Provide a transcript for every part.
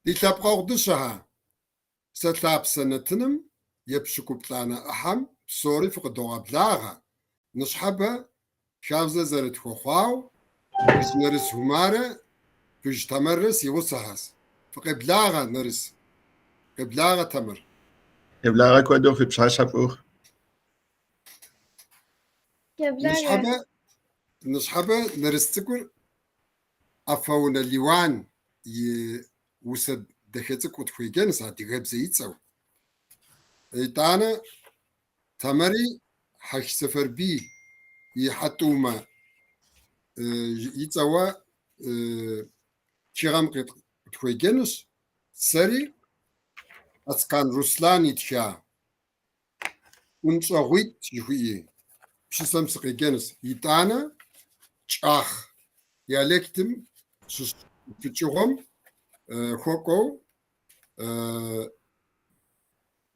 دي تبقى قدشها ستلاب سنتنم يبشكوب لنا أحم سوري فقدوها بلاغا نشحبها شافزة زرت خوخواو بيش نرس همارة بيش تمرس يوصهاس فقبلاغا نرس قبلاغا تمر قبلاغا كودو في بشاشة بوخ نشحبها نرستكر أفاونا الليوان وسد دخلتك وتخويجان ساعتي غيب زيتسو إيطانا تمري حش سفر بي يحطوما يتسوا شغام قد تخويجانش سري أسكان روسلان يتشا ونصغويت يخويه بشي سمسقي جانس إيطانا شاخ يالكتم في تشوغم خوكو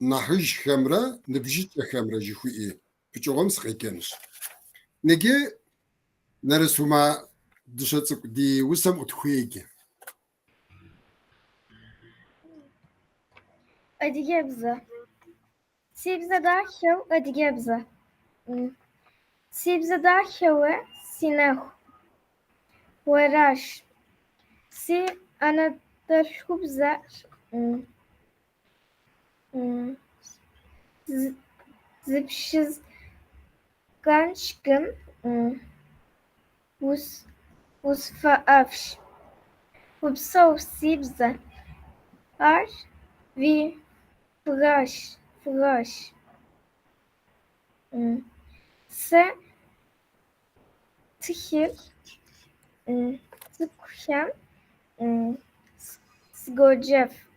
نحج خمرة نبجيت خمرة جيخوئي بتشوغم سخيكنش نجي نرسوما دشتك دي وسم اتخويكي أديجبزة سيبزة داخل أديجبزة سيبزة داخل سينه وراش سي أنا درخبزة زبشز ganschken was veröffs وبصو سيبزة عار wie فراش se تخيل تكشم سجوجف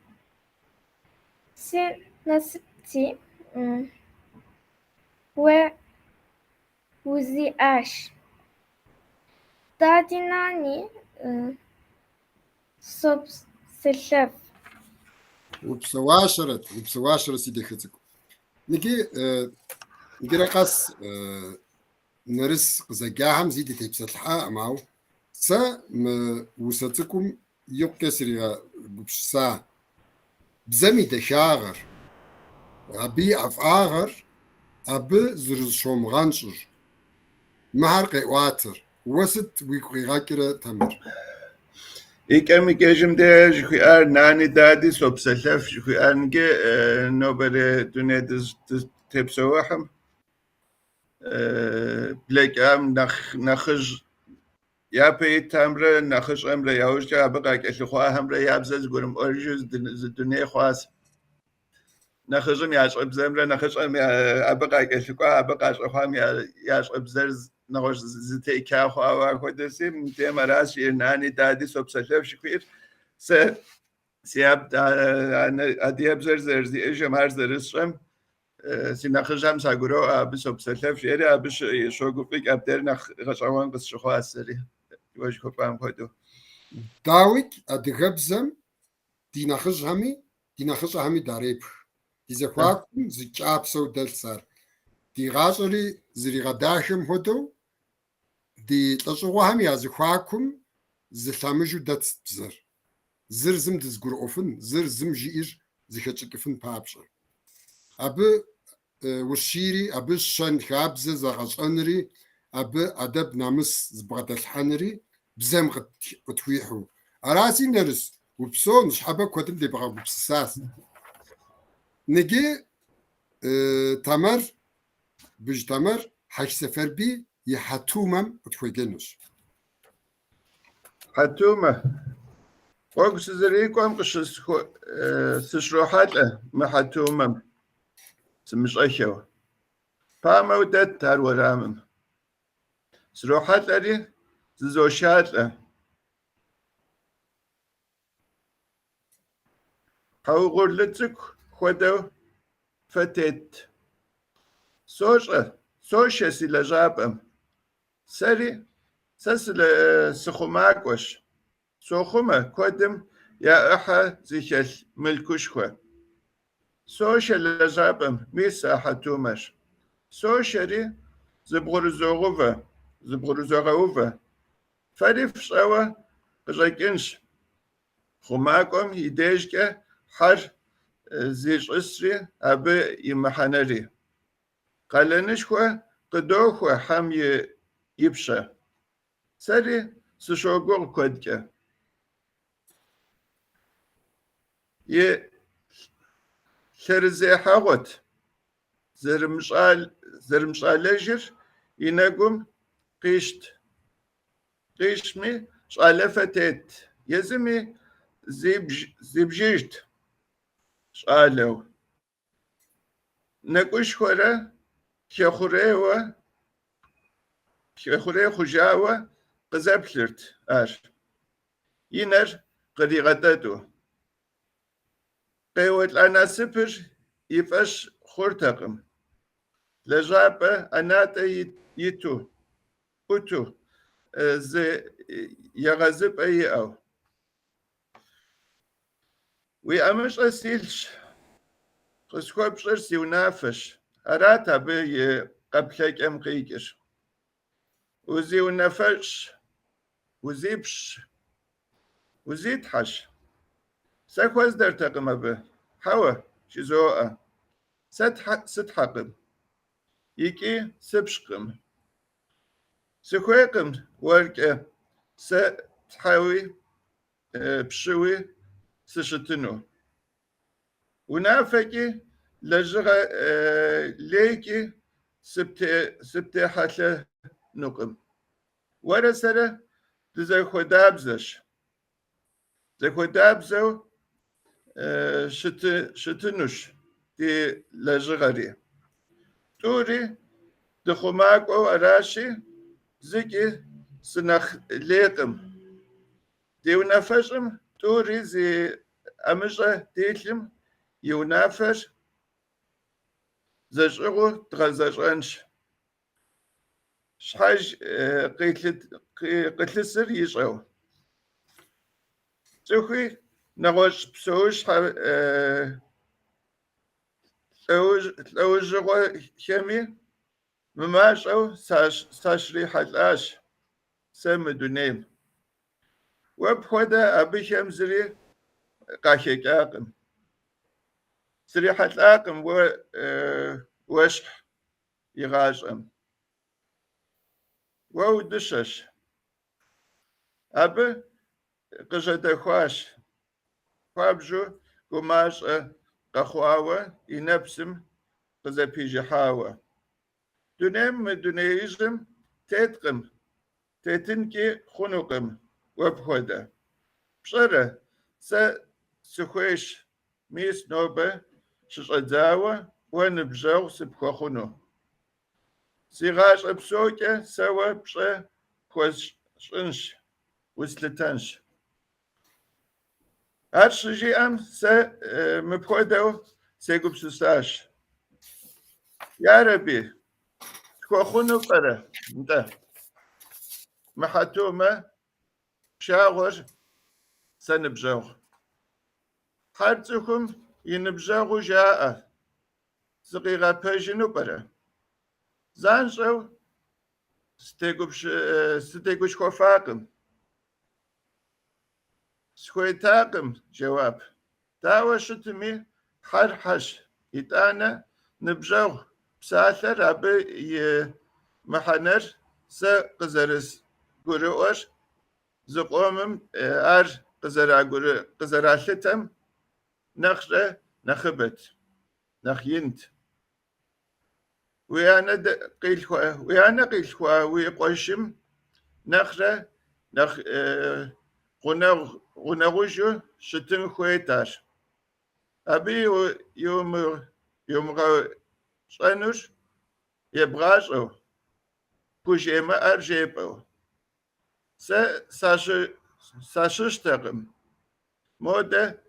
سي نسبتي وزي أش داديناني صب سلف وبسواشرة سيدي خزك نجي رقص نرس زجاهم زيدي تبسط الحق معه سا وسطكم يبكسر بسا بزمي تشاغر أبي أفاغر أبي زرشوم غانشر مهر واتر وسط ويكوي غاكرة تمر إيكامي كيجم ده جخيار ناني دادي صوب سلف جخيار نجي نوبر دنيا تبسوحم بلك أم نخج يا بيت همرة نخش أمرة يهوش جا بقى كشخوا همرة يابزز قرم أرجوز الدنيا خواس نخشم ياش أبزمرة نخشم أبقى كشخوا أبقى شخوام ياش أبزرز نخش زتي كاخوا وكودسيم تمراس يرناني دادي صوب سلف شكير سياب أدي أبزر زرزي إيشم هرز رسم سينخشم ساقرو أبصوب سلف شيري أبش شوقفك أبدر نخشوان بس شخوا السري واش كفام خدو داويك أدغبزم دي نخش همي داريب دي زخواكم زجاب سو دلسار دي غاشري زري غداشم هدو دي تشغو همي زخواكم زلامجو دتس بزر زرزم دزغور اوفن زرزم جير زخچقفن بابشر أبي وشيري أبي شن خابز زغشنري أبي أدب نامس زبغدلحنري بزم قتويحو أراسي نرس وبسو نشحبه كودم دي بغا بساس نجي تمر بج تمر حش سفر بي يحتومم قتويجنش حتومة وقت سزريكم قش سشروحات ما حتومم سمش أشوا فما ودت تار ورامم سروحات لري زوشات قو غرلتك خدو فتت سوشة سيلا جابم سري سسل سخماكوش سوخمة كودم يا أحا زيشل ملكوشخوة سوشة لجابم ميسا حتومش سوشري زبغرزوغوفا فريف شوا غجاكنش خماكم يديشك حر زيش أسري أبي يمحنري قالنشوا قدوخوا حم يبشى سري سشوغور كودك ي شرزي حاغوت زرمشالجر ينقوم قيشمي شالفتت يزمي زبجيجت شالو نقوش خورا كخوريوا خجاوا قزبلرت ينر قريغتاتو قيوت أنا سبر يفش خورتقم لجابة أناتا يتو أتو زي يغزب أي أو ويأمش أسيلش قسكو بشر سيونافش أراتا بي قبلك أم قيقر وزي ونفش وزيبش وزيتحش ساكوز در تقم به حوا شزوء ستحقم يكي سبشقم سكويقم ورك ستحاوي بشوي سشتنو ونافكي لجغة ليكي سبتي حتى نقم ورسرة تزي خدابزش زي خدابزو شتنوش دي لجغري توري دخماكو أراشي زكي سنخ ليقم دي ونفشم توري زي أمجة ديلم يونافر زجغو تغزجانش شحاج قتلسر يشغو تخوي نغوش بسوش تلوجغو خمي مماش أو ساشري حلاش سم دونيم وبخودا أبي خمزري قاكيك آقم سري حلاقم وشح يغاشم ودشش أبي قجد خواش خوابجو قماش قخواوة ينبسم قزا بيجي حاوة دونيم دونيجم تيتقم تيتنكي خنقم وبخودا بشرة سخويش ميس نوبة ششعداوة ونبجاو سبخو خنو سيغاش أبسوكة سوا بشا خوش شنش وسلتنش هرش جي أم مبخودو سيقوب سستاش يا ربي خو خنو قرة انت محاتومة شاغر سنبجاو حرتكم ينبجاو جاء صغيرة بيجنو برا زانشو ستيقوش خوفاقم سكويتاقم جواب داوة شتمي حرحش يتانا نبجاو بساثر أبي محنر قزرس قرؤر زقومم قزرالتم نخرة نخبت نخينت ويانا قيل خوا ويقوشم نخرة غنغوشو شتن خويتار أبي يوم شانوش يبغاشو كوشيما أرجيبو ساششتغم مودا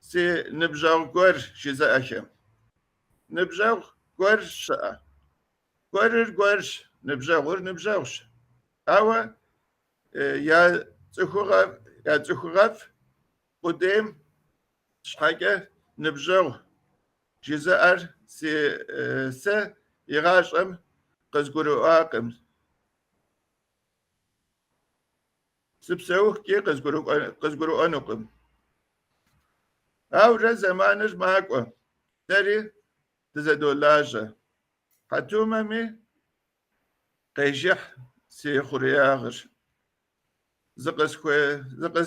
سي نبجاو غور شيزا أخيم نبجاو غور شاء غورش نبجاوش أوا يا تخوغف قدام شحاجة نبجاو جزائر سي يغاشم قزقرو آقم سبسوه كي قزقرو أنقم أورا زمانر ماكو تري تزدولاجة حتوممي قيجح سي خرياغر زقس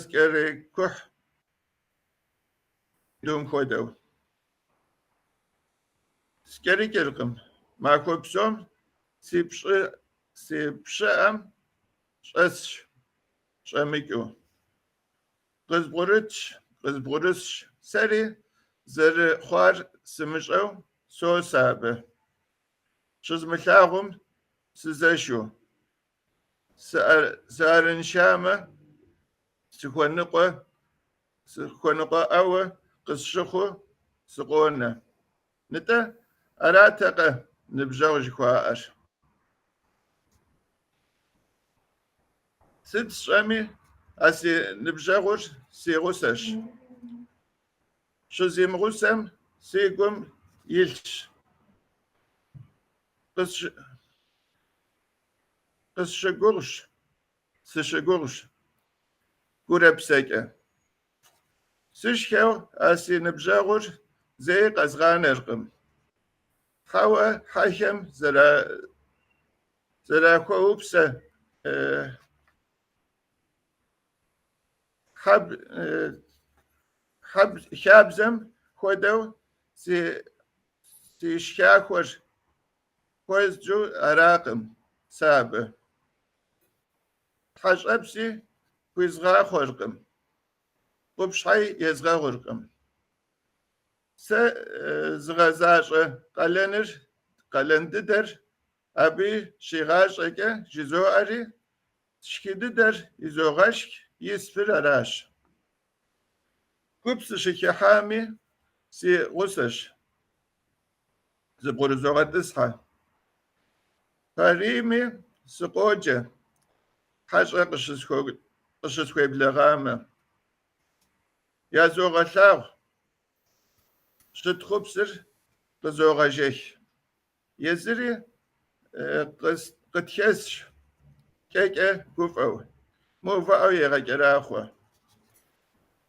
كري كح دوم خودو سكري كرقم ماكو بسوم سي بشأم شأسش شأميكو قزبغرتش سري زر خوار سمشأو سو سابه شز ملاغم سزاشو سارن شامة سخونقة أو قصشخو سقونا نتا أراتق نبجوج خوار ست شامي أسي نبجوج سيغوسش شزيم غسم سيقوم يلش قصشقورش سشقورش قرب سكة سشكو أسي نبجاغور زي قزغان ارقم خوا حاكم زرا كوبسة حب شابزم خودو سي شكاكور كويس جو أراقم سابه حاج أبسي كويزغا خورقم وبشحي يزغا غورقم زغازاش قلنددر أبي شيغاشك جزو أري شكيددر يزوغاشك يسفر أراش كوبس شكي حامي سي غسش زبغرزوغا تسحى فريمي سقوجة حاجة قشسكوي بلغامة يا زوغا ثاغ شتخبسر قزوغا جيش يزري قتيسش كيكا قفعو موفعو يغا جراخوة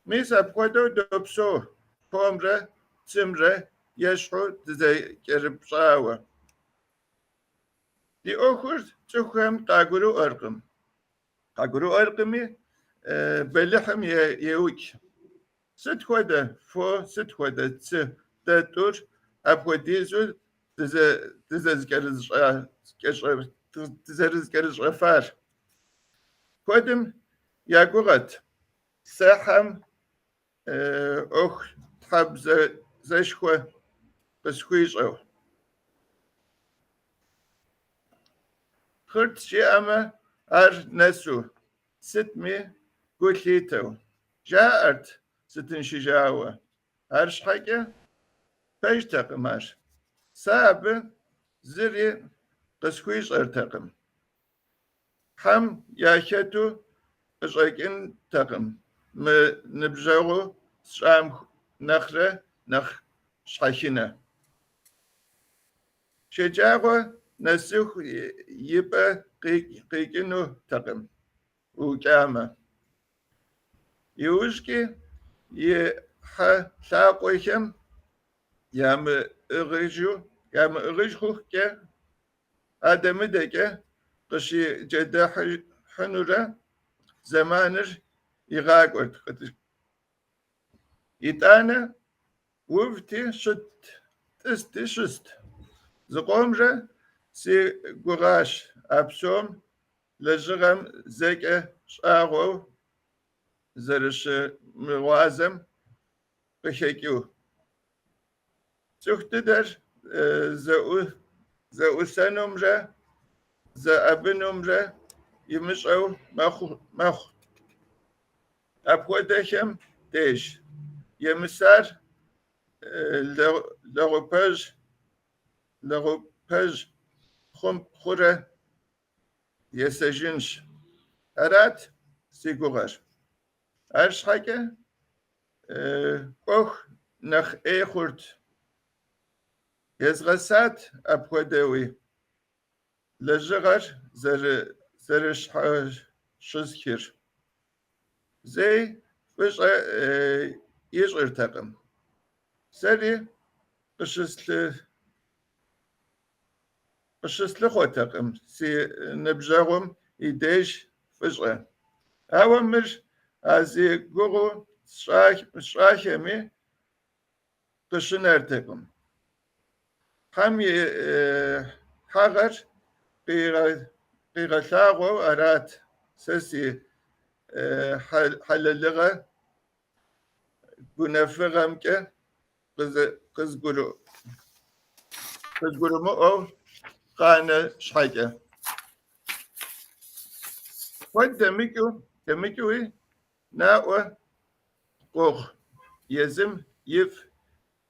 ميسا بقودو دوبسو فومرة تمرة يشحو تزي كربشاوة دي أخر تخم قاقرو أرقمي بلحم يوك ست خوده فو ست خوده تس تاتور أبو ديزو تزرز غفار كودم ياقوغت ساحم أخ تحب زشخوة بسكويش أو خرط شيئما نسو ستمي قليتو جاءت ستن شجاوة شحاجة فايش تقماش ساب زري قسكويش ارتقم حم ياكتو اشاكين تقم نبجاغو شام نخرة نخ شحاكينة شجاغو نسوخ يبقى قيكينو تقم وكامة يوشكي يحلاقوكم يام إغيجو كي آدم دكي قشي جدا حنورة زمانر يغاقوت يتانا وفتي تستي شست زقومرة سي قراش أبسوم لجغم زكي شاغو زرش موازم بخيكيو تختدر زو سنمرة أبنمرة يمشعو مخ أبودكم ديش يمسار لغوباج خورة يسجنش أرات سيقوغر أرش حاجة كوخ نخ خورت يزغسات أبودوي لجغر زرش شزكير زي فش يش ارتقم سري قشسل خوتقم سي نبجغم يديش فجأة أوامر أزي جوجو شاخمي قشنرتكم هم حغر قيغة لاغو أرات سسي حللغة بنفغم كه قز قرو مو قانة شحاجة وانت تميكو ناوة قوخ يزم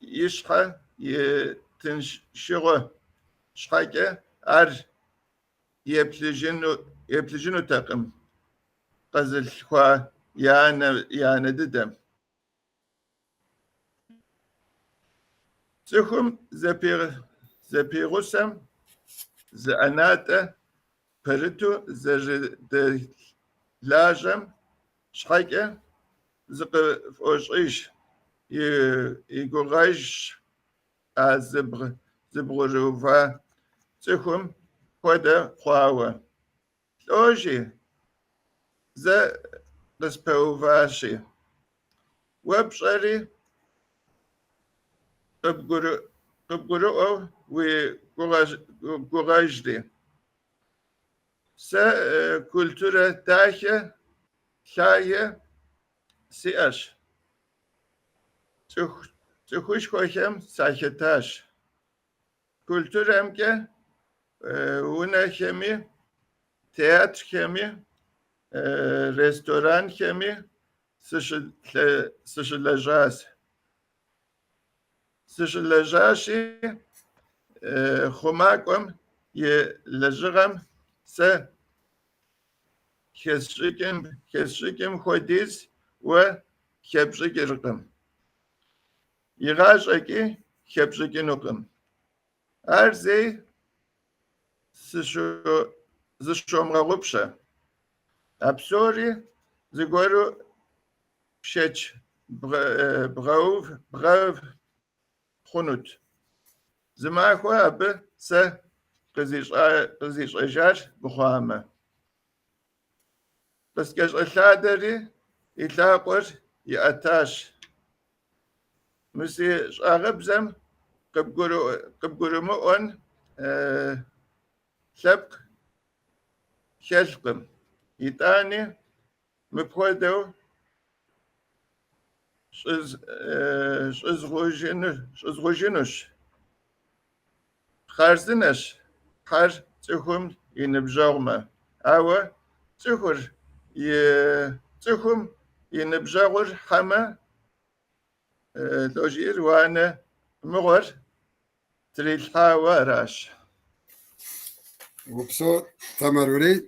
يشحى يتنشغو شحاجة يبلجنو تقم قزل خوا يانا ددم تخم زبيروسم زعناتا بريتو لاجم شحاجة فوشيش يقريش زبغروفا تخم خدا خواوة لوجي قسبوفاشي وبشري قبقرؤو وقراجدي كولتورة تاخة شاية سياش تخوش خوشم ساكتاش كولتورة امكه ونا خمي تياتر خمي رستوران خمي سشلجاشي خماكم يلجغم كسشكم خوديز وخبشك رقم يغاشكي خبشك نقم أرزي زشوم غوبشة أبسوري زغورو شش بغاوف خنوت زما خو أب قزيش أجار بخوامة بس كش أشادري يتلاقور يأتاش مسي شاغبزم قبقرو مؤن سبق شلقم يتاني مبخودو شزغوجينوش خارزنش خار تخم ينبجاغما أو تخر تخم ينبجاغر حما لوجير وانا مغر تريلها وراش وبصو تمروري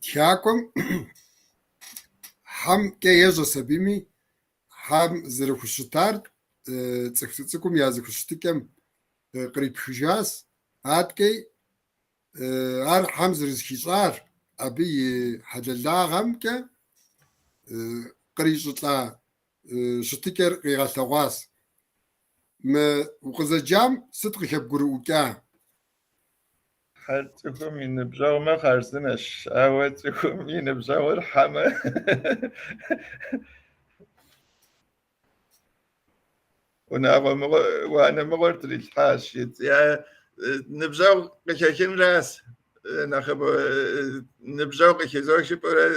تياكم هم كيجو سبيمي هم زرخوشتار تسكم يا زرخوشتكم قريب حجاز هاتكي ار هم زرخيصار ابي حدلاغم ك قريشطلا شتكر قيغالتواس ما وقزجام صدق خبقروكا حالتكم ينبجاو ما خارزنش أواتكم ينبجاو الحما وانا مغرت الحاش يا نبجاو قشاشين راس ناخب نبجاو قشيزوش برا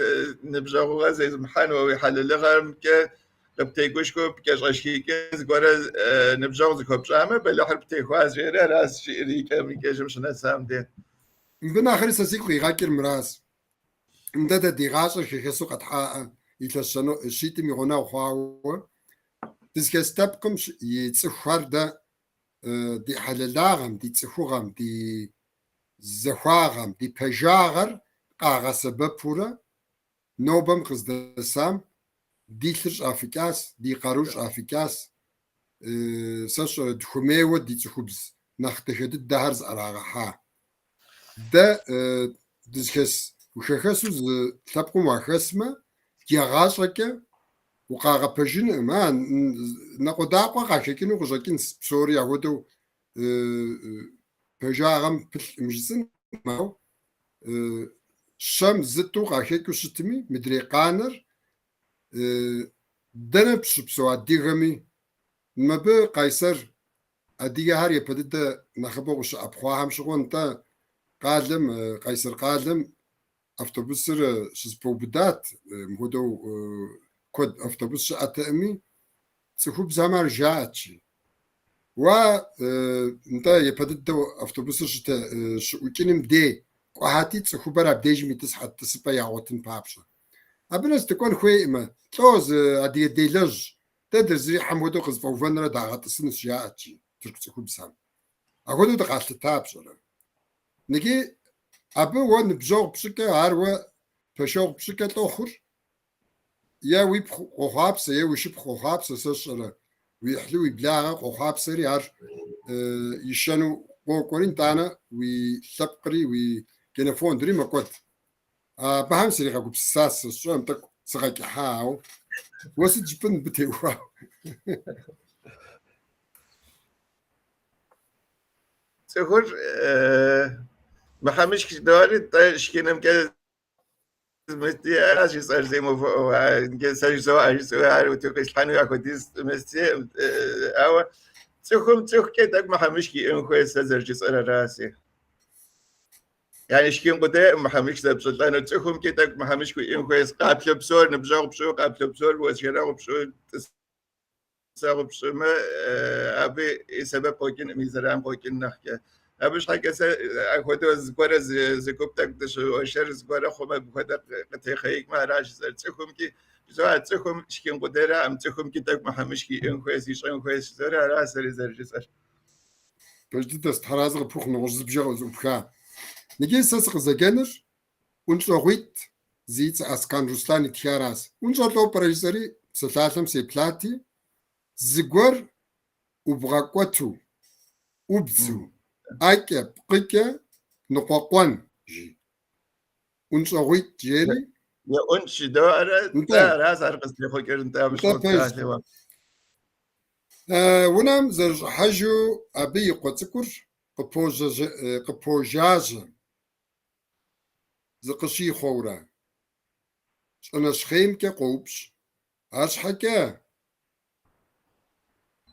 نبجاو غاز محن ويحلل غرم ك بتيجوشكو بكاشاشكي كز غورا نبجاو زكوب جامه بلا حرب تيخواز غير راس شيري كم كيجمش نسام دي من آخر ساسيكو يغاكر مراس مدد ديغاشر خيخسو قد حاء يتلشنو الشيتم يغونا وخواو تزكستبكم يتسخوار دا دي حللاغم دي تسخوغم دي زخواغم دي بجاغر قاغا سبب فورا نوبم قزدسام دي ثرش افكاس دي قاروش افكاس ساش دخميوة دي تسخوبز نختخد الدهرز اراغحا دا دزكس وخخسو تلبقو وخسمة كيغاشركه وقاغبجين ما نقداقوا قاشكينو قشكين بسوريا ودو بجاغم مجزن ما شام زتو قاشكو شتمي مدري قانر دنب شبسو أديغمي ما بي قيصر أديغا هاري بدد نخبو وش أبخواهم شغون تا قادم قيصر قادم أفتوبسر شزبو بدات مهدو كود أفتوبس أتأمي تخوب زمان جاءتشي و انت يبدد أفتوبس شوكينم دي وهاتي تخوبرا بديج ميتس حتى سبا يعوتن بابشا أبنس تكون خويمة توز أدي ديلج تدر زي حمودو قزفو فنرا داغت سنس جاءتشي ترك تخوب سام أقولو دقات تابشا نجي أبو ون بجوغ بشكا عاروا فشوغ بشكا الأخر يا ويب خوخابس يا ويشب خوخابس سشرة ويحلو يبلاغ خوخابس ريار يشانو قوكورين تانا ويثبقري وكينفون دري ما كنت بهم سريقا بساس شو أنت سغاكي حاو وسط جبن بتيوا تقول ما خمش داري تشكينم كده مستي أشي صار زي ما فوق إنك صار سواء سواء وتوكس حنو ياخديس مستي أو تخم كده ما خمش كي إن كويس زرج صار راسي يعني شكين قدام ما خمش ده بسلطانه تخم كده ما خمش كي إن كويس قابل بسور نبجاق بسور قابل بسور وشراء بسور تساق بسور ما أبي سبب قوين ميزرام قوين نحكي أبيش حاجة أخذوا زكورة زكوبتك دشوا شر زكورة خما بخدا قتيخيك ما راش تخم كي بسوا تخم شكين قدرة أم تخم كي تك محمش كي إن كويس يشون كويس زرا راس زر زر بجد استحراز بوخ نغز بجاو زوبخا نجي ساسق زجنر ونشوغيت زيت أسكان روسلاني تياراس ونشوغلو بريزري سلالم سيبلاتي زغور وبغاكوتو وبزو أيكا بقيكا نقاقوان جي ونشوغيت جيري يا أنش دوارة لا راس أرقص لي خوكر أنت مش متعاطي ونام زرج حاجو أبي قوتكر قبوجاج زقشي خورا أنا شخيم كقوبش أش حكا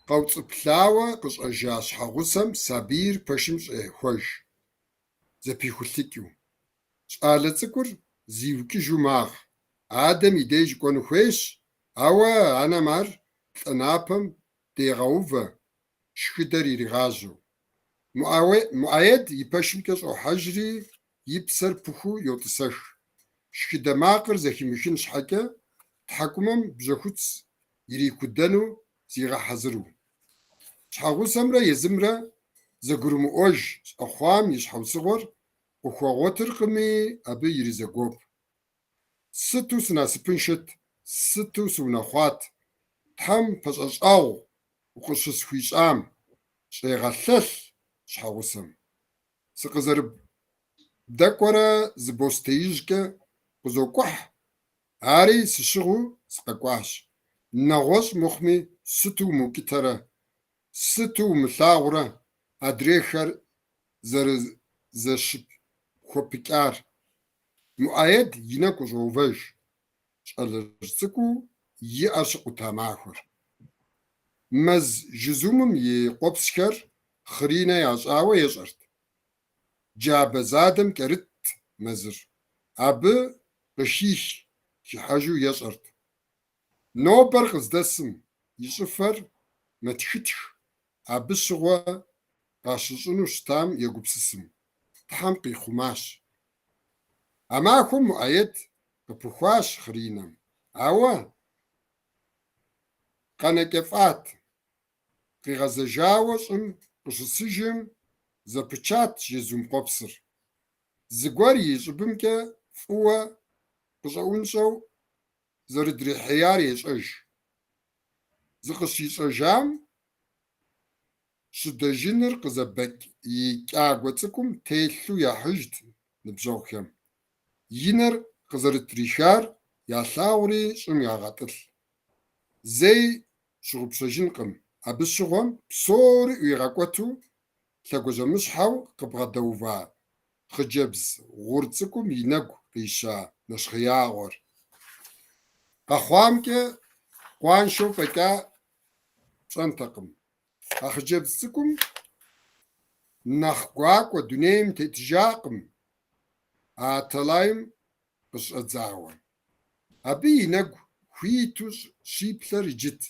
قوت بلاوة قش أجاش حغسم سابير بشمش خوش زبي خلتكيو شقالة تكر زيوكي جماغ آدم يديج كون خوش أوا أنا مار تنابم ديغاوفا شكدري رغاجو مؤيد يبشم كش أو حجري يبسر بخو يوتسش شكدا ماقر زكي مشين شحكا تحكمم بجخوتس يري كدنو زيغا حزرو شحاغو سمرا يزمرا زغرمو أوج أخوام يشحو صغر وخواغوتر قمي أبي يري زغوب ستو سنا سبنشت ستو سونا خوات تحم فشاش أو وقشس خويش آم شيغالثث شحاغوسم سقزرب داكورا زبوستيجكا قزوكوح عاري سشغو سقاكواش نغوش مخمي ستو موكترا ستو ملاغورا أدريخر زشب خوبيكار مؤيد يناكو جوفاش شالرسكو يأشقو تاماخر مز جزومم يقوبسكر خرينا ياشاوة يشرت جاب زادم كرت مزر أب قشيش شحاجو يشرت نو برقز دسم يشفر متشتش أب الشغوة قاششنو شتام يقوبسسم تحمقي خماش أماكم مؤيد ببخواش خرينم أوا قنكفات قيغزجاوشم قشسجم زبچات يزوم قبصر زغوري يشبمك فوا قشاونشو زردري حيار يشج زقش يشجام شدجنر قزبك يقاغوتكم تيلو يحجد نبجوكم ينر قزرت ريشار يا ثاوري شم يا غطل زي شغبشجنقم أبشغم بصور ويغاكوتو لقوجمشحاو قبغدوفا خجبز غورتسكم ينقو قيشا نشخياغور قخوامك قوانشو فكا شانتقم أخجبزكم نخقواك ودنيم تتجاقم آتلايم قش أتزاوان أبي ينقو خيتوش شيبلر جت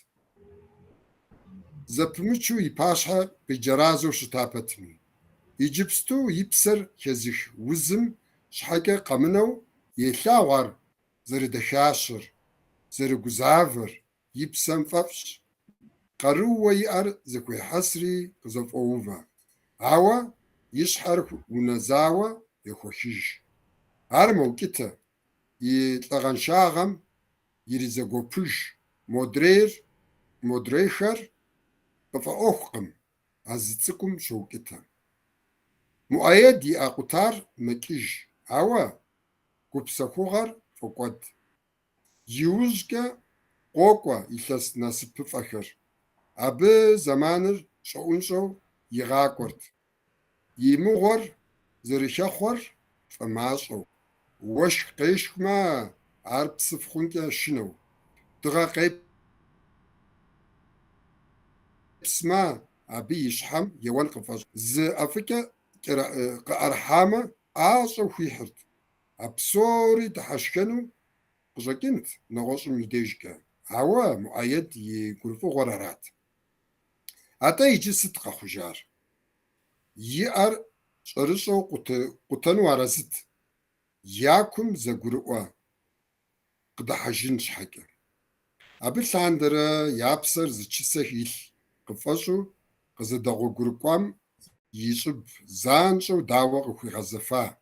زبمشو يباشها بجرازو شتابتمي يجبستو يبسر كزيخ وزم شحاكا قمنو يلاوار زر دخاشر زر گزافر يبسم ففش قرو ويأر زكوي حسري قزف أوفا عوا يشحر ونزاوا يخوشيش هر موكتا يتلغن شاغم يرزقو بوش مدريخر بفأوخقم عزتكم شوكتا مؤيد يأقطار مكيش عوا كوبسخوغر فقد يوزك قوقوا يلس ناسب فخر أبي زمانر شو يغاكورت يمغر زرشخور فماشو وش قيش ما عرب سفخونك شنو دغا قيب اسما أبي يشحم يوان قفاش ز أفكا أرحامة عاصو خيحرت أبصوري تحشكنو قزاكنت نغوص ميديجكا عوا مؤيد يقولفو غرارات أتا يجي صدقة خجار يأر شرسو قطن ورزت ياكم زقرؤوا قد حجين شحكا أبي ساندرا يابسر زتشسا هيل قفاشو قزدغو قرقوام يشب زانشو داوا قوي غزفا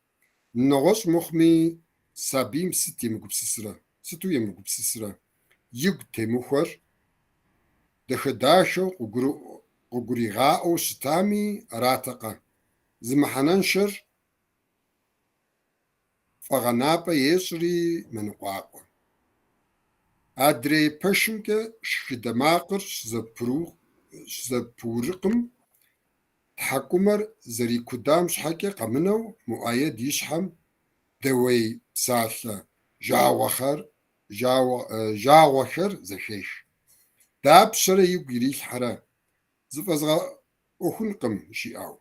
نغوش مخمي سابيم ستي مقبسسرا ستو يمقبسسرا يق تيموخر دخداشو قريغاو شتامي راتقا زمحننشر فغنابا يسري من قواقوا أدري بشمك شخدماقر شزبورقم تحكمر زري قدام شحكي قمنو مؤيد يشحم دوي سالة جاوخر زخيش داب شري يقريش حرا زفزغا أخنقم شيئاو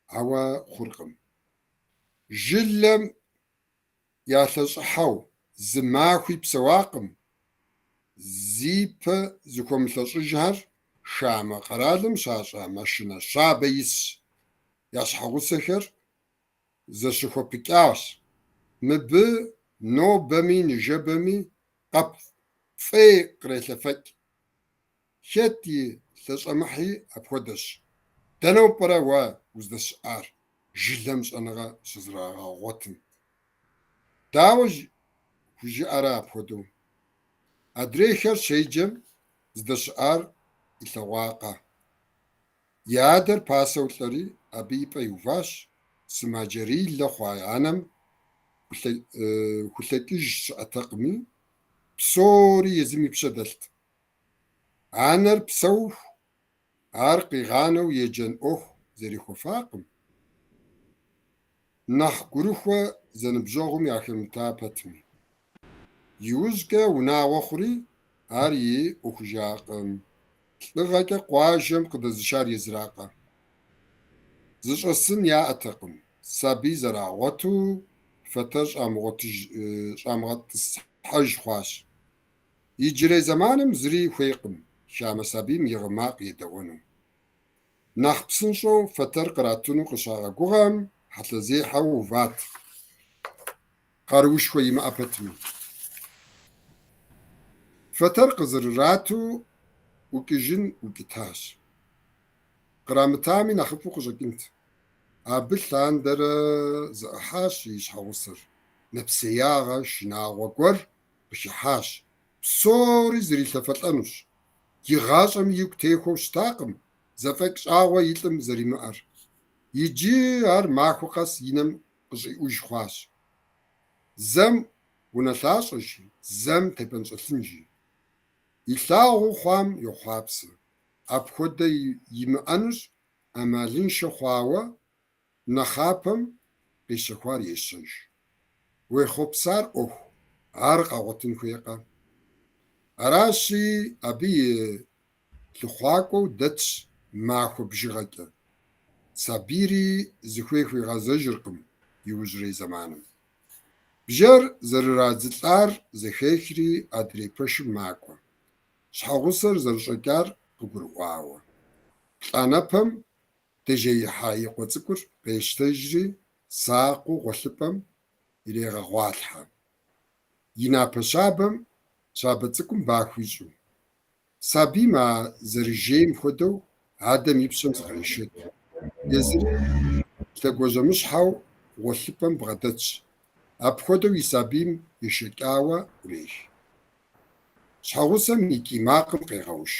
عوا خرقم جلم ياتلصحاو زماخي بسواقم زيبا زكوم تلصجهر شامة قرالم شاشا ماشنا شابيس يصحو سخر زشخو بكاس مب نو بمي نجبمي قب في قريتفك شتي تسمحي أبودش دنو برا وزدش آر جلمش أنغا شزراغا غوتن داوج وجي أرا أبودو أدريخر شيجم زدش آر إتواقع يادر باسو تلري أبيبا يوفاش سماجري لخوايانم خلتيج أتقمي بصوري يزمي بشدلت عنر بسوف عرقي غانو يجن أخ زري خفاقم نخ قروخوا زنبجوغم ياخم تابتمي يوزكا ونا وخري عري أخجاقم لغاكا قواجم قد زشار يزراقا زشقسن يا أتقم سابي زراغوتو فتش أمغت حج خواش يجري زمانم زري خيقم شام سابيم يغماق يدونو نخبسن شو فتر قراتونو قشاغا قوغم حتى زي حو فات قاروش خوي ما أبتمي فتر قزرراتو وكجن وكتاش قرامتامي نخبو قشاقنت أبلان در زحاش يشحوصر نفسياغا شناغا قور بشحاش بصوري زري ثفتلانوش يغاشم يكتيخو شتاقم زفك شاغا يتم زري مأر يجي ار ماخو قاس ينم قشي وشخواش زم ونثاشش زم تبنشلنجي илъагъу хъуам йохъуапсэ. Апхуэдэ имыӏэнущ ӏэмалыншэ хъуауэ нэхъапэм къищэхуар ещэж. Уехъуэпсар ӏуэху, ар къэгъуэтын хуейкъэ? Аращи, абы и лъыхъуакӏуэу дэтщ махуэ бжыгъэкӏэ. Сабийри зыхуей хуигъэзэжыркъым иужьрей зэманым. Бжэр зэрырадзылӏар зэхехри адрей пэшым макӏуэ. Щхьэгъусэр зэрыщӏэкӏар къыгурыӏуауэ. Плӏанэпэм дэжеихьа и къуэ цӏыкӏур къещтэжри сакъыу гъуэлъыпӏэм ирегъэгъуалъхьэ. И напэ щабэм щабэ цӏыкӏум баху ищӏу. Сабийм а зэрыжейм хуэдэу адэм и пщэм зыкъришэт. Езыри лъэгуажьэмыщхьэу гъуэлъыпӏэм бгъэдэтщ. Апхуэдэу и сабийм ешэкӏауэ ӏурейщ. Щхьэгъусэм и кӏий макъым къегъэуш.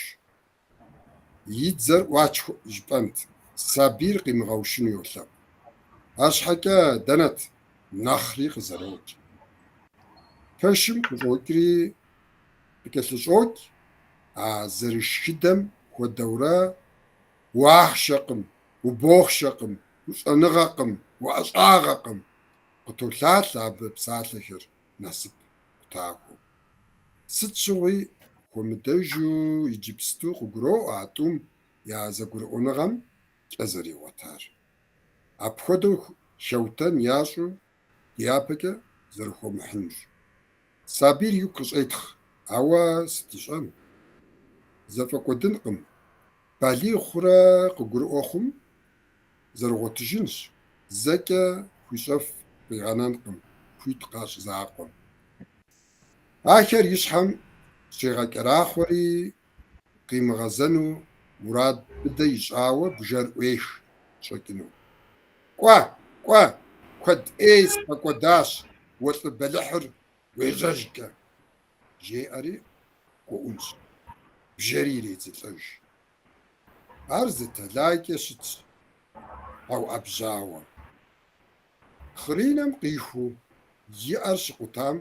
И дзэр ӏуач жыпӏэнт, сабийр къимыгъэушыну йолъэӏу. Арщхьэкӏэ дэнэт нэхъри къызэрокӏ. Пэшым къыщӏокӏри къыкӏэлъыщӏокӏ, а зэрышхыдэм хуэдэурэ уахъшэкъым, убохъшэкъым, ущӏэныгъэкъым, уӏэщӏагъэкъым. Къытолъалъэ абы псалъэхэр насып къутахуэу. Сыт щыгъуи хуэмыдэжу иджыпсту къыгуроӏуэ а тӏум я зэгурыӏуэныгъэм кӏэ зэригъуэтар. Апхуэдэу лъэутэн ящӏу япэкӏэ зэрыхуэмыхьынущ. Сабийр игу къыщӏетхъ, ауэ сыт ищӏэн? Зэфӏэкӏуэдынкъым. Балигъ хъурэ къыгурыӏуэ хъум, зэрыгъуэтыжынщ. Зэкӏэ хуищӏэф къигъэнэнкъым, хуиткъэ щӏызакъуэм. Ахэр и щхьэм щегъэкӏэрахъуэри къимыгъэзэну мурад быдэ ищӏауэ бжэр ӏуех щӏэкӏыну. Кӏуэ, кӏуэ, куэд ӏей сфӏэкӏуэдащ, уэ лӏы бэлыхьыр уежьэжкӏэ, жеӏэри кӏуэӏунщ. Бжэри иредзылӏэж. Ар зы тэлайкӏэ щытщ, къэуӏэбжьауэ. Хъыринэм къиху иӏэр щыкъутам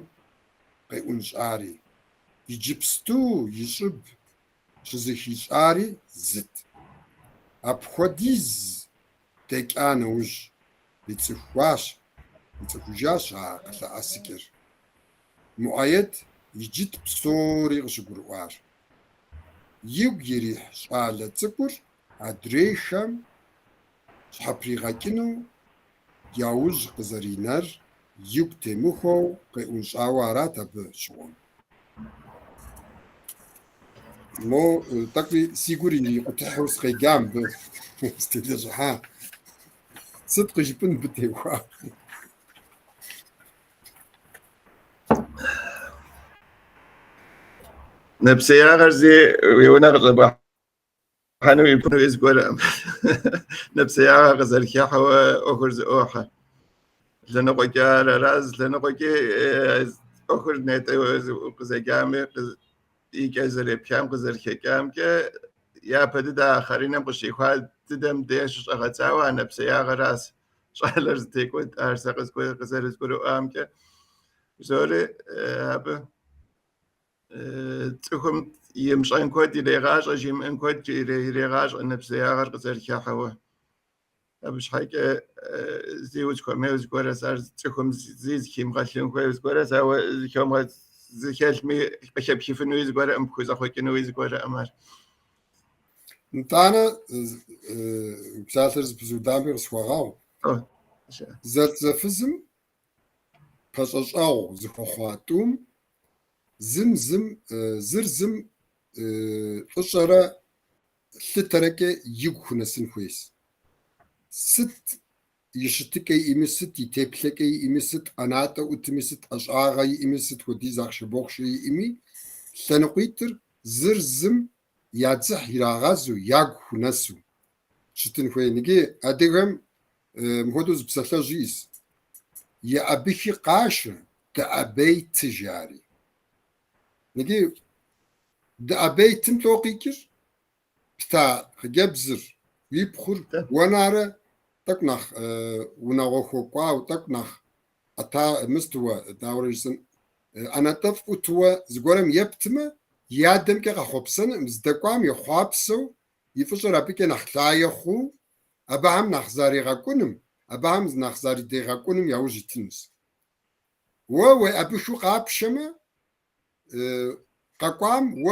къеӏунщӏари, иджыпсту и щӏыб щызэхищӏари зыт. Апхуэдиз дэкӏа нэужь ицӏыхужащ а къылъэӏэсыкӏэр. Муӏэед иджыт псори къыщыгурыӏуар. Игу ирихь щӏалэ цӏыкӏур адрейхэм щхьэпригъэкӏыну яужь къызэринэр игу темыхуэу къеӏунщӏауэ арат абы щыгъуэм. Мо тӏэкӏуи си гур икъутыхьу сыкъеджа мыбы стелэжьыхьа. Сыт къыжыпӏын мыбы теухуа? Нэпсеягъэр зи уи унэ къыщӏэбгъэхьэну ипхъуну зыгуэрым. Нэпсеягъэр къызэрыхихьауэ ӏуэхур зыӏуохьэ. Лъэныкъуэкӏэ араз, лъэныкъуэкӏи ӏуэхур нетӏэуэ къызэкӏами, икӏэ зэреплъам къызэрыхекӏамкӏэ, япэ дыдэ ахъэринэм къыщихуа дыдэм деж щӏэгъэцауэ а нэпсеягъэращ. Щӏалэр зытекӏуэд, ар сэ къызэрызгурыӏуамкӏэ. Псори абы цӏыхум имщӏэн куэд ирегъащӏэ, жимыӏэн куэд ирегъащӏэ нэпсеягъэр къызэрыхихьауэ. Абы щхьэкӏэ зи узыхуэмейуэ зыгуэрэ, ар цӏыхум зи зыхимыгъэлъын хуейуэ зыгуэрэ, ауэ зыхелъми къылъэплъыфынуи зыгуэрӏым, пхузэхъуэкӏынуи зыгуэрӏым ар. Нтӏанэ псалъэр зыпызудамэ къысхуэгъэгъу. Зэлӏзэфызым пэщӏэщӏэгъу зыхуэхъуа тӏум зыр зым фӏыщӏэрэ лъытэрэкӏэ игу хунэсын хуейщ. Сыт и щытыкӏэ иӏими, сыт и теплъэкӏэ иӏими, сыт ӏэнатӏэ ӏутми, сыт ӏэщӏагъэ иӏими, сыт хуэдиз ахъшэ-бохъшэ иӏими, лъэныкъуитӏыр зыр зым я дзыхь ирагъэзу, ягу хунэсу щытын хуей. Ныгъи адыгэм мыхуэдэу зы псалъэжь иӏэщ. И ӏабыхи къашэ, дэӏэбей ты жари. Ныгъи дэӏэбей тым тӏэу къикӏыр, пта хъыджэбзыр, уи пхъур уэнарэ тӏэкӏу нэхъ унагъуэ хуокӏуауэ, тӏэкӏу нэхъ ӏэта мыстыуэ, дауэрэ жысӏэн, ӏэнэтӏэфӏ ӏутууэ зыгуэрэм ептымэ, يادم كي خبسن مزدقام يخابسو يفشر أبيك نخلا يخو أبهم نخزاري غاكونم أبهم نخزاري دي غاكونم يوجي تنس و أبي شو قابشما قاقام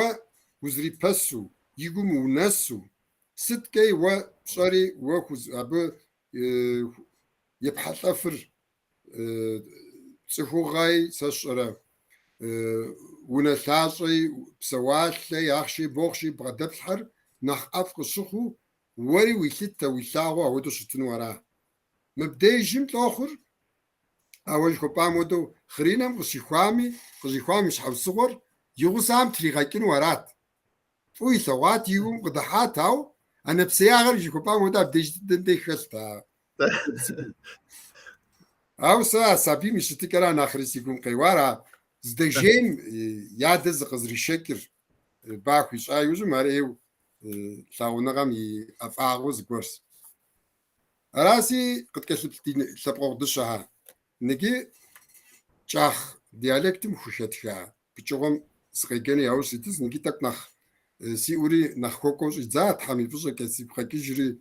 وزري بسو يقوم ونسو ست كي وشاري وخز أبي يبحث أفر صفوغاي سشرة ونثاصي بسوالي يخشي بوخشي بغدبحر نخ أفق الشخو وري ويثتا ويثاغوا ودو شتنو وراه مبدأ جمت آخر أول خبام ودو خرينم قشيخوامي شحب صغر يغسام تريغاكين ورات ويثوات يوم قدحات أو أنا بسياغر جيخوبام ودا بديش دندي خلطة أو سابي مش تكرا ناخرس يكون قيوارا زدجين يادز قزري شكر باكو شاي وجو ماريو ثاونغام أفاغوز قرس راسي قد كسبتين سبقو دشها نجي شاخ ديالكت مخشتها بتشوفهم سقيقني أو سيتس نجي تكنخ سيوري نخوكوش زاد حمي فوش كسب خكي جري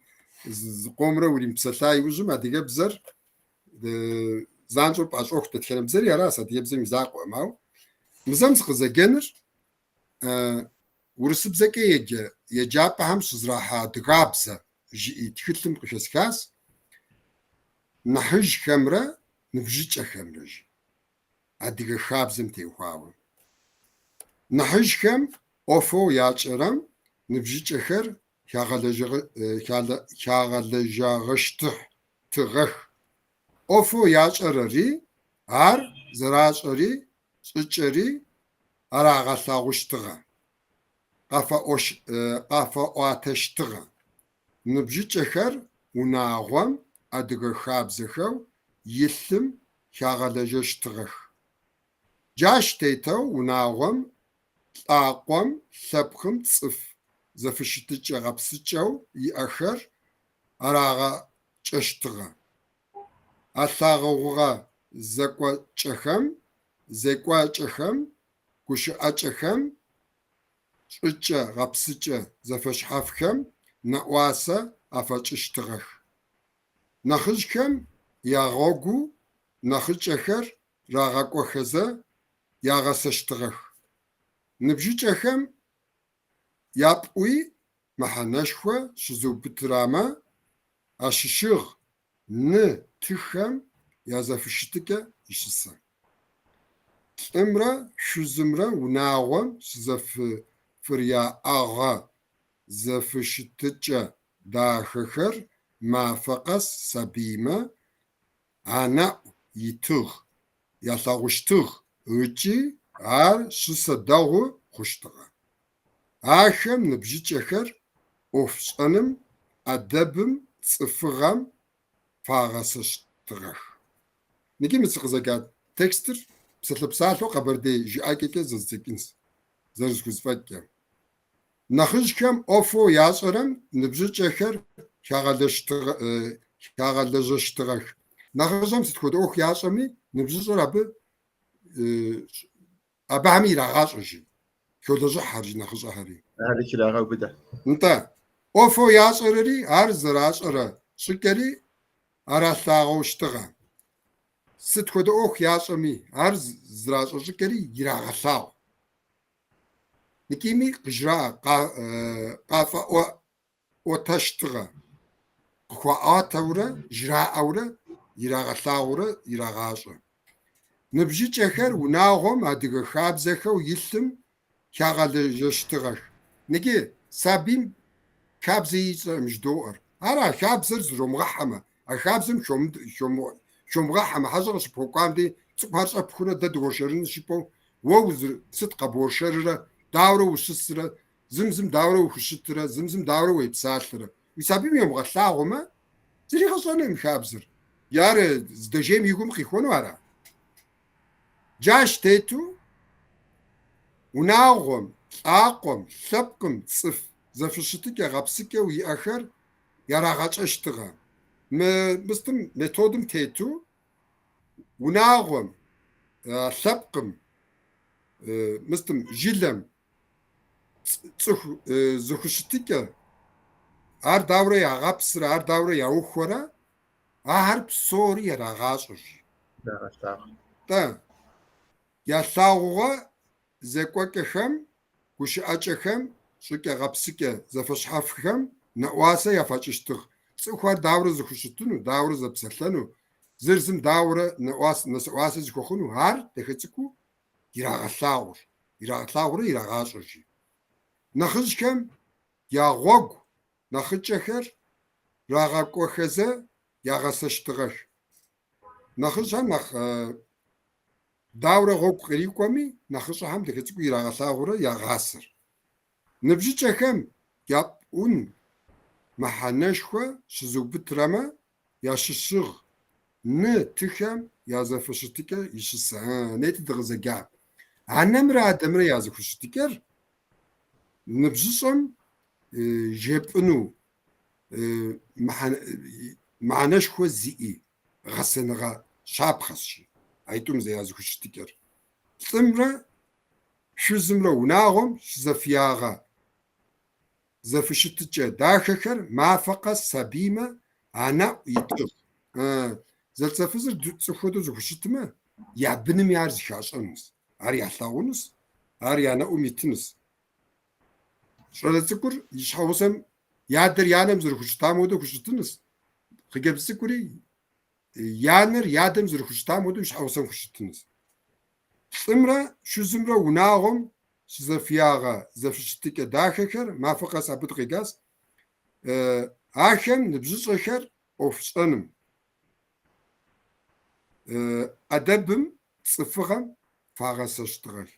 قومرة وري مسلاي وجو ما ديجا بزر زانجو باش أخت تتكلم زر يا راسه دي بزر مزاق وماو مزام سقزا جنر ورسب زكي يجاب هم شزراحة دقابزة تكتلم قشسكاس نحج خمرة نفجج خمرة أديك خابزم تيوخاو نحج خم أوفو ياچرم نفجج خر خاغلجاغشتح تغخ أوفو ياچرري ار زراچري چچري أراغساغشتغا قافا آتشتغا نبجج خر وناغوم أديك خابزخو يلم خاغلجشتغخ جاش تيتو وناغوم أقوم سبخم صف زفشتج غبسجو يأخر أراغا چشتغا أثاغوغا زكوا چخم زكوا چخم كوشا چخم چچا غبسجا زفش حفخم نقواسا أفاچشتغخ نخجكم ياغوغو نخجخر راغاكو خزا ياغسشتغخ نبجيجخم يابوي محنشخوا شزو بتراما أششغ تخم يازفشتك يشسا امرا شزمرا وناغم شزف فريا آغا زفشتك داخخر ما فقس سبيمة أنا يتغ يلاغشتغ وجي عار شصدغو خشتغ آخم نبجيجخر أوفشانم أدبم صفغم فاغسشتغخ نجي متسقزقات تكستر بسلبسالو قبردي جاكيكي ززكينس زرزكوز فاكيا نخجكم أوفو ياسرم نبجيجخر خاغلجشتغخ نخجم ستكود أوخ ياسمي نبجيجر أبا همي راغاشجي كودجو حرج نخج أهري هذه كده غاو بدا انت أوفو ياسرري عرز راشرة شكري أراساغوشتغا ستكود أوخ ياسمي عرز زراش شكري يراغساو نكيمي قجرا قافا وتشتغا قوا آتورا جرا أورا يراغساورا يراغاشا نبجي تشخر وناغم أديك خابزخو يلم كاغلجشتغخ نجي سابيم كابزي مش دور أنا خابزر زروم رحمة أخابزم شوم رحمة حاجة سبوكام دي سبحانه بخونا دد ورشرين شيبو ووزر صدق بورشرة داورو وشسرة زمزم داورو وخشترة زمزم داورو ويبساترة وسابيم يوم غلاغما زري خصنا مخابزر يار زدجيم يقوم خيخون ورا جاش تيتو وناغم أقوم سبقم صف زفشتك غبسك ويأخر يراغاش اشتغل مستم ميثودم تيتو وناغم سبقم مستم جلم زخشتك ار داورة يا غابسر ار داورة يا أخورة هرب صوري يا غاشر تا يا ثاغوة زكوا كخم وش أجخم شو كغابسك زفش حفخم نواسة يا فاتشتغ سوخوار داورة زخشتنو داورة زبسلنو زرزم داورة نواسة زخخنو هار تختصكو يراغلاور يراغاشر نخش كم يا غوغ نخشخر راغاكو خزة يا غسشتغش نخش هم داورة غوغ قريكومي نخش هم تختصكو يراغلاور يا غاسر نبجي كم يا اون محنشخو شزوبت رما يا ششغ تخم يا زفشتك يشسا نيت دغزجا عنمرا دمرا يا زفشتكر نبجيشم جيبنو معناش خو زي غسنغا شاب خشي ايتم زي ازخشتكر سمرا شو زمرا وناغم زفياغا زفشتك داخخر ما فقط سبيمه انا يتق زلتفزر دصخودو زخشتما يا بنم يارز خاشنس ار يحلاونس ار يانا اميتنس شو تذكر يشحوسم يادر يانم زرخشتامودو خشتنس خجبسكوري يانر يادم زرخشتامودو يشحوسم خشتنس سمرا شو زمرا وناغم زفياغا زفشتك داخخر ما فقط ابد غيغاس اخم نبزصخر اوفصنم ادبم صفغم فاغسشتغل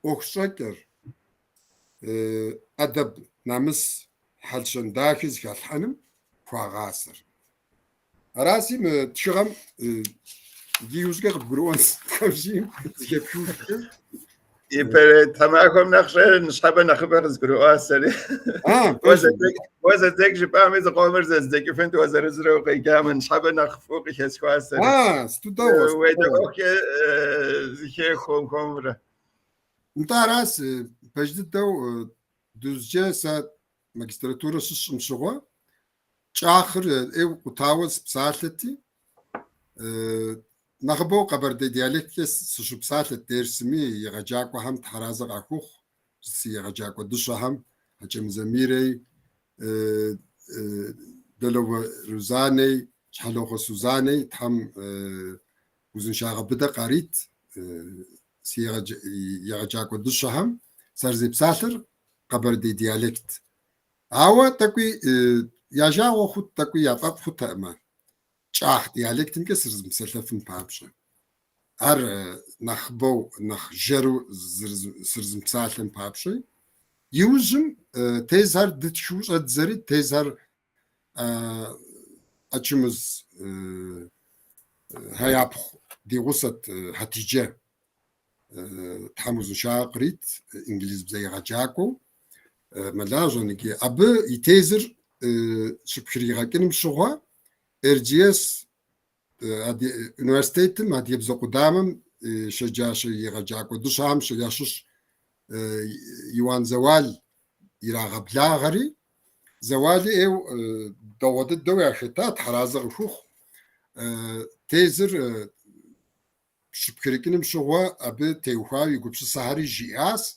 اوخشكر ادب نامس حلشن داخز خالحنم فاغاسر راسي متشغم جيوزغ بروانس خمشيم زيبشوش يبقى تماكم نخشى نصحاب نخبر زكروا أسري وزدك جبام إذا قامر زدك فهمت وزرزرو قيام نصحاب نخفوق يسكوا أسري ستودوس ويدوك زكية خمرة انت راس بجد دو دوزجة سا ماجستراتورة شمشغوا آخر ايو قطاوز بسالتي نغبو قبر دي ديالكتس سشبسات الترسمي يغجاكو هم تحرازق أخوخ سي يغجاكو دشا هم هجم زميري دلو روزاني شحلوخو سوزاني تحم وزن شاغ بدا قاريت سي يغجاكو دشا هم سرزي بساتر قبر دي ديالكت عاوة تكوي يجاو خود تكوي يطاب خود تأمان شاخ ديالكت نكسر مسلفن بابشة هر نخبو نخجرو سرزم سالم بابشة يوجم تزهر دتشوش ادزري تزهر اتشمز هيابخ دي غصة هتيجة تحمز شاقريت انجليز بزي غجاكو ملاجو نكي اب يتزر شبكري غاكنم شغوا ارجيس üniversiteydim hadi yebzo qudamım şecaşı yığacak duşam şecaşış yuvan zeval irağa blağari zevali ev doğadı doğu şetat harazı ufuk tezir şüpkirikinim şuğa abi tevha yugupsu sahari jias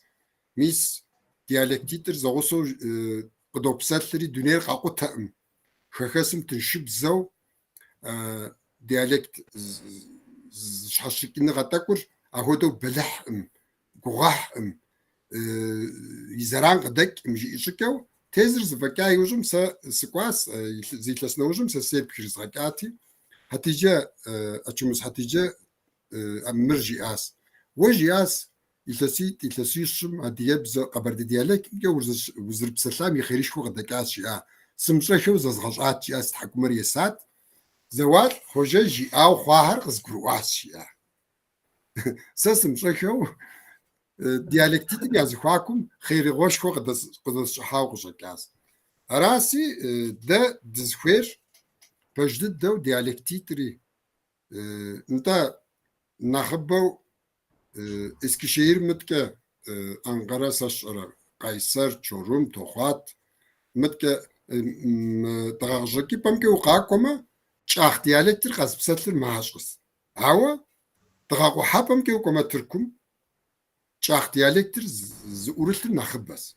mis diyalektitir zoğusu qdopsatleri düner qaqu ta'm xaxasım tınşib zav ديالكت شحشكين غتاكر اهودو بلحم غوحم يزران قدك مجي يشكو تزر زفكا يوجم سكواس زي تلسنوجم سير بكريز غاكاتي هتيجا اتشمس هتيجا مرجي اس وجياس يتلسيشم هديبز قبر ديالك وزر بسلام يخريش فوق دكاس شيا سمشخو زغجات جاس تحكم ريسات زوال خوجي او خواهر قزقرواسيا ساسم شكو ديالكتيك يازي خواكم خير غوش خو قدس شحاو شكاس راسي ده دزخير بجد دو ديالكتيتري انت نخبو اسكشير متك انقرا ساشرا قيصر تشوروم توخات متك تغجكي بامكي وقاكوما شاخ ديالكتر قاس بساتر معاشقس عوا تغاقو حابامكي وكما تركم شاخ ديالكتر زورتر نخبس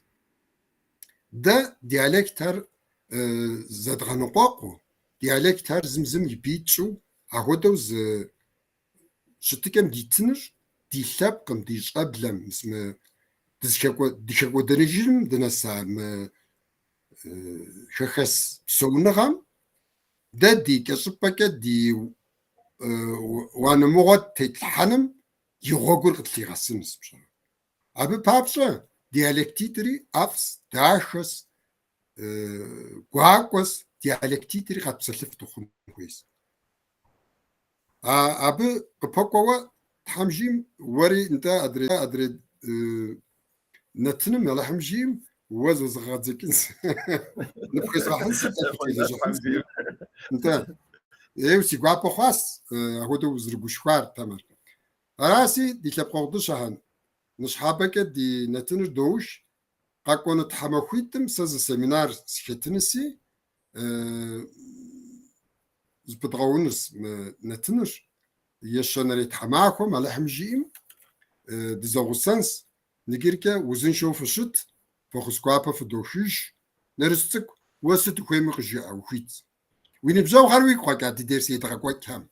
ده ديالكتر زدغنقاقو ديالكتر زمزم يبيتشو عهودو شتكم ديتنر دي ثابقم دي شابلم اسم ديشاكو دريجيم دنسام شخص سونغام ده دي كسبكة دي وانا مغد تتحنم يغوغر قتلي غسنس بشار أبي بابشا ديالكتيتري أفس داشس قواقوس ديالكتيتري قد بسلف تخون كويس أبي قبقوا تحمجيم وري انت أدري نتنم على حمجيم وزوز غادزكنس نبقى صراحة انت ايو سي غابو خاص هو دو زربوشوار تمر راسي دي كابقودشهن نشحابك دي نتنر دوش قاكون تحمخويتم ساز سيمينار سكتنسي زبدغونس نتنر يشنري تحماكم على حمجيم دي زوغسنس نجيركا وزن شوف الشت فخسكوابا في دوشيش نرستك وست كويم قجي او خيت وين بزاو غروي كوا قاعد دير سي تغا كام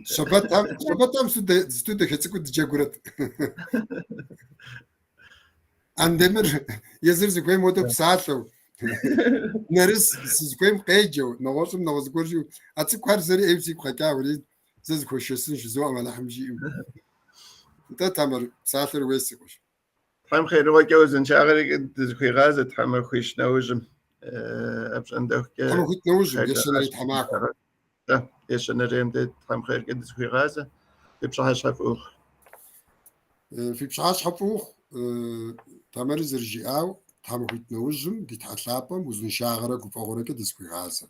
شباتام ستود كتسكو دجاغورت عندمر يزر زكويم ودو بساعتو نرس زكويم قيجو نوصم نوزغورجو اتسكوار زري ايبسي كوا ولي زكو شسن شزو ما لحمجي انت تمر ساعتر ويسكوش حم خير وكوز ان شاغري تزكي غازة تحمل خويش نوجم ابش عندك حمو كنت نوجم يشنري تحماكم يشنري مدد حم خير قد تزكي غازة بشحش حفوخ في بشحش حفوخ تمر زرجي او حمو كنت نوجم دي تحلابم وزن شاغرك وفغورك تزكي غازة